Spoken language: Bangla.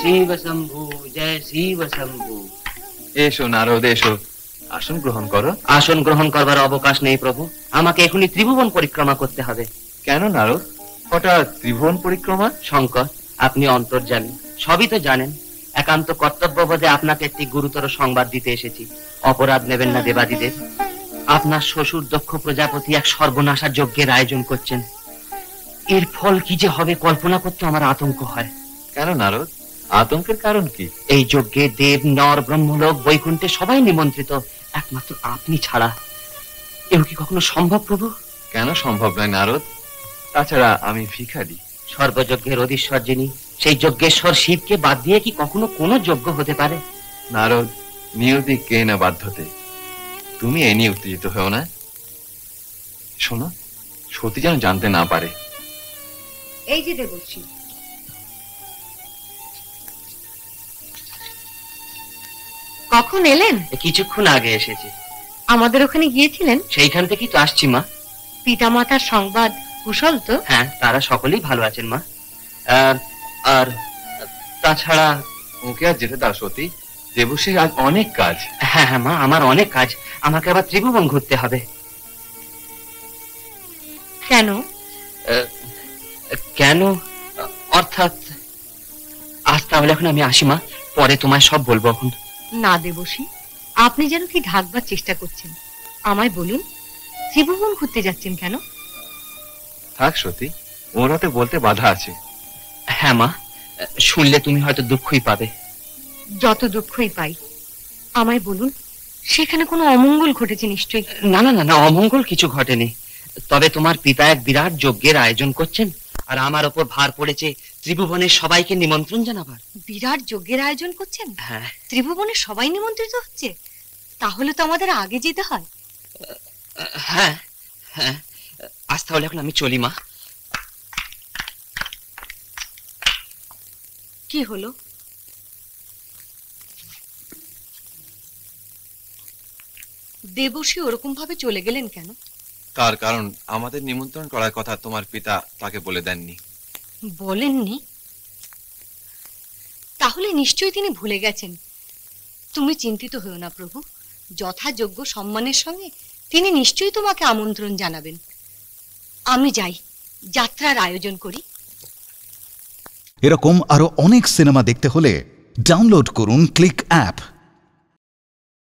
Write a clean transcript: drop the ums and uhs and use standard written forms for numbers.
শিব শম্ভু, জয় শিব শম্ভু। এসো নারদ, এসো, আসন গ্রহণ করো। আসন গ্রহণ করবার অবকাশ নেই প্রভু, আমাকে এখনই ত্রিভুবন পরিক্রমা করতে হবে। কেন নারদ, হঠাৎ ত্রিভুবন পরিক্রমা? শঙ্কর, আপনি অন্তর্যামী, সবই তো জানেন। একান্ত কর্তব্যবোধে আপনাকে একটি গুরুতর সংবাদ দিতে এসেছি। অপরাধ নেবেন না দেবাদিদেব। আপনার শ্বশুর দক্ষ প্রজাপতি এক সর্বনাশা যজ্ঞের আয়োজন করছেন। এর ফল কি যে হবে কল্পনা করতে আমার আতঙ্ক হয়। কেন নারদ, আতঙ্কের কারণ কি? এই যজ্ঞে দেব, নর, ব্রহ্মলোক, বৈকুণ্ঠে সবাই নিমন্ত্রিত, একমাত্র আপনি ছাড়া। এও কি কখনো সম্ভব প্রভু? কেন সম্ভব নয় নারদ? তাছাড়া আমি ভিখারি। সর্বযজ্ঞের অধীশ্বর যিনি, সেই যজ্ঞেশ্বর শিবকে বাদ দিয়ে কি কখনো কোনো যজ্ঞ হতে পারে? নারদ, নিয়তি কে না বাধ্যতে। তুমি এ নিয়ে উত্তেজিত হও না। শোনো, সতী যেন জানতে না পারে। এই যে দেবশ্রী, কখন এলেন? কিছুক্ষণ আগে এসেছি। আমাদের ওখানে গিয়েছিলেন? সেইখান থেকেই তো আসছি মা। পিতামাতার সংবাদ কুশল তো? হ্যাঁ, তারা সকলেই ভালো আছেন মা। আর তাছাড়া ওকে আর যেতে দাও সতী, দেবশ্রীর আজ অনেক কাজ। হ্যাঁ হ্যাঁ মা, আমার অনেক কাজ, আমাকে আবার ত্রিভুবন ঘুরতে হবে। কেন? কেন অর্থাৎ আজ তাহলে এখন আমি আসি মা, পরে তোমায় সব বলবো। এখন না দেবশ্রী, আপনি যেন কি ঢাকবার চেষ্টা করছেন। আমায় বলুন, ত্রিভুবন ঘুরতে যাচ্ছেন কেন? থাক সতী, ওরা তো বলতে বাধা আছে। হ্যাঁ মা, শুনলে তুমি হয়তো দুঃখই পাবে। যত দুঃখই পাই, আমায় বলুন, সেখানে কোনো অমঙ্গল ঘটেছে নিশ্চয়ই? না না না না, অমঙ্গল কিছু ঘটেনি। তবে তোমার পিতা এক বিরাট যজ্ঞের আয়োজন করছেন, আর আমার ওপর ভার পড়েছে ত্রিভুবনের সবাইকে নিমন্ত্রণ জানাবার। বিরাট যজ্ঞের আয়োজন করছেন? হ্যাঁ। ত্রিভুবনের সবাই নিমন্ত্রিত হচ্ছে? তাহলে তো আমাদের আগে যেতে হয়। হ্যাঁ হ্যাঁ, আজ তাহলে এখন আমি চলি মা। কি হলো? দেবশ্রী ওরকম ভাবে চলে গেলেন কেন? তার কারণ আমাদের নিমন্ত্রণ করার কথা তোমার পিতা তাকে বলে দেননি। বলেননি? তাহলে নিশ্চয়ই তিনি ভুলে গেছেন। তুমি চিন্তিত হও না প্রভু, যথাযোগ্য সম্মানের সঙ্গে তিনি নিশ্চয়ই তোমাকে আমন্ত্রণ জানাবেন। আমি যাই, যাত্রার আয়োজন করি। এরকম আরো অনেক সিনেমা দেখতে হলে ডাউনলোড করুন ক্লিক অ্যাপ।